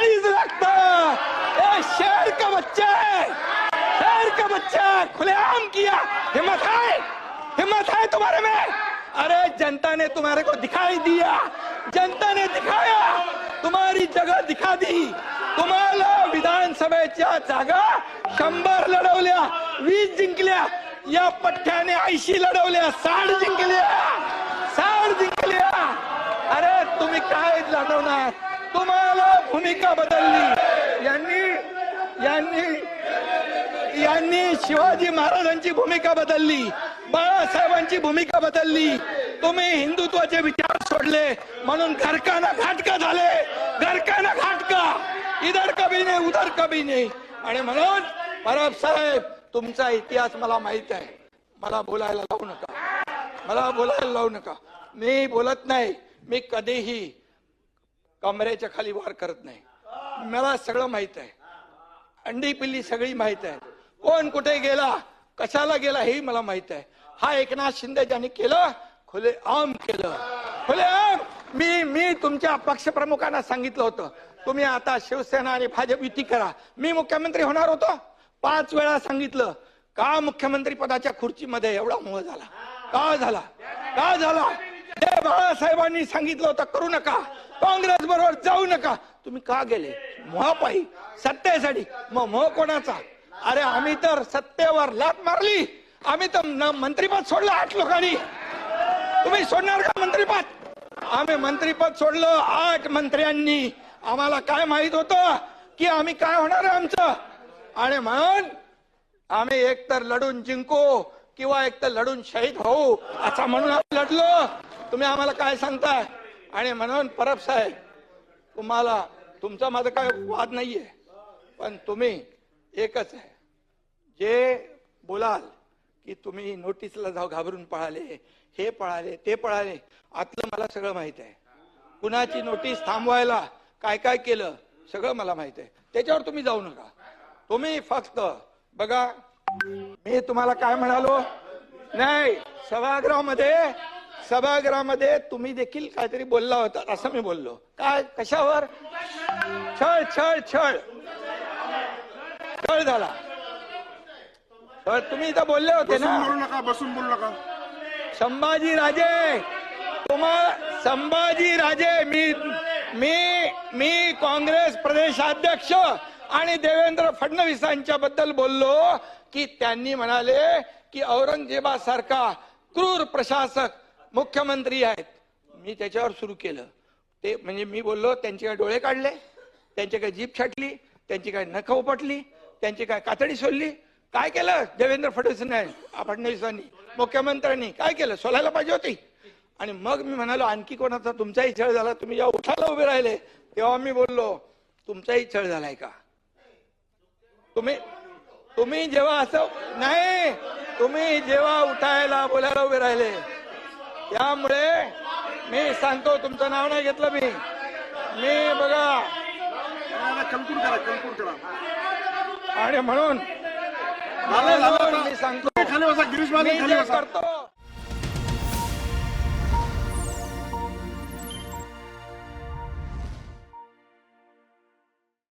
काळीज लागतं। ये शेर का बच्चा है, शेर का बच्चा है, खुलेआम किया। हिम्मत है तुम्हारे में? अरे जनता ने तुम्हारे को दिखाई दिया, जनता ने दिखाया, तुम्हारी जगह दिखा दी। तुम्हाला विधानसभेच्या जागा 100 लढवल्या, 20 जिंकल्या। या पठ्ठ्याने 80 लढवल्या, 60 जिंकल्या, 60 जिंकल्या। अरे तुम्ही काय लढवणार? तुम्हाला भूमिका बदलली। यांनी शिवाजी महाराजांची भूमिका बदलली, बाळासाहेबांची भूमिका बदलली। तुम्ही हिंदुत्वाचे विचार सोडले म्हणून घरकाना घाटका झाले, घरकाना घाटका, इधर कभी नाही उधर कभी नाही। आणि म्हणून परब साहेब तुमचा इतिहास मला माहित आहे, मला बोलायला लावू नका, मला बोलायला लावू नका। मी बोलत नाही, मी कधीही कमरेच्या खाली वार करत नाही। मला सगळं माहित आहे, अंडी पिल्ली सगळी माहित आहे, कोण कुठे गेला, कशाला गेला हे मला माहित आहे। हा एकनाथ शिंदे ज्यांनी केलं, खुलेआम केलं, खुलेआम। मी तुमच्या पक्षप्रमुखांना सांगितलं होतं, तुम्ही आता शिवसेना आणि भाजप युती करा। मी मुख्यमंत्री होणार होतो, 5 वेळा सांगितलं। का मुख्यमंत्री पदाच्या खुर्चीमध्ये एवढा मोह झाला? का झाला? का झाला? जे बाळासाहेबांनी सांगितलं होतं करू नका, काँग्रेस बरोबर जाऊ नका, तुम्ही का गेले? मोहापायी, सत्तेसाठी। मग मोह कोणाचा? अरे आम्ही तर सत्तेवर लात मारली, आम्ही तर मंत्रीपद सोडलं 8 लोकांनी। तुम्ही सोडणार का मंत्रीपद? आम्ही मंत्रीपद सोडलं 8 मंत्र्यांनी। आम्हाला काय माहित होतं की आम्ही काय होणार आहे आमचं? आणि म्हणून आम्ही एकतर लढून जिंकू किंवा एकतर लढून शहीद होऊ असं म्हणून लढलो। तुम्ही आम्हाला काय सांगताय? आणि म्हणून परब साहेब तुम्हाला, तुमचा माझा काय वाद नाहीये, पण तुम्ही एकच आहे, जे बोलाल की तुम्ही नोटीसला जाऊ घाबरून पळाले, हे पळाले, ते पळाले, आतलं मला सगळं माहित आहे। कुणाची नोटीस थांबवायला काय काय केलं सगळं मला माहित आहे, त्याच्यावर तुम्ही जाऊ नका। तुम्ही फक्त बघा, मी तुम्हाला काय म्हणालो नाही, सभागृहामध्ये तुम्ही देखील काहीतरी बोलला होता असं मी बोललो। काय? कशावर? छळ छळ छळ छळ झाला। तर तुम्ही इथं बोलले होते ना, बसून बोलू नका। संभाजीराजे मी काँग्रेस प्रदेशाध्यक्ष आणि देवेंद्र फडणवीसांच्या बद्दल बोललो की त्यांनी म्हणाले की औरंगजेबासारखा क्रूर प्रशासक मुख्यमंत्री आहेत। मी त्याच्यावर सुरू केलं ते, म्हणजे मी बोललो त्यांचे काय डोळे काढले, त्यांची काय जीभ छाटली, त्यांची काय नख उपटली, त्यांची काय कातडी सोडली? काय केलं देवेंद्र फडणवीसांनी, मुख्यमंत्र्यांनी काय केलं? सोलायला पाहिजे होती। आणि मग मी म्हणालो आणखी कोणाचा तुमचाही छळ झाला? तुम्ही जेव्हा उठायला उभे राहिले तेव्हा मी बोललो तुमचाही छळ झालाय का? तुम्ही जेव्हा असं नाही, तुम्ही जेव्हा उठायला बोलायला उभे राहिले, त्यामुळे मी सांगतो, तुमचं नाव नाही घेतलं मी बघा, आणि म्हणून मी सांगतो, मी जे करतो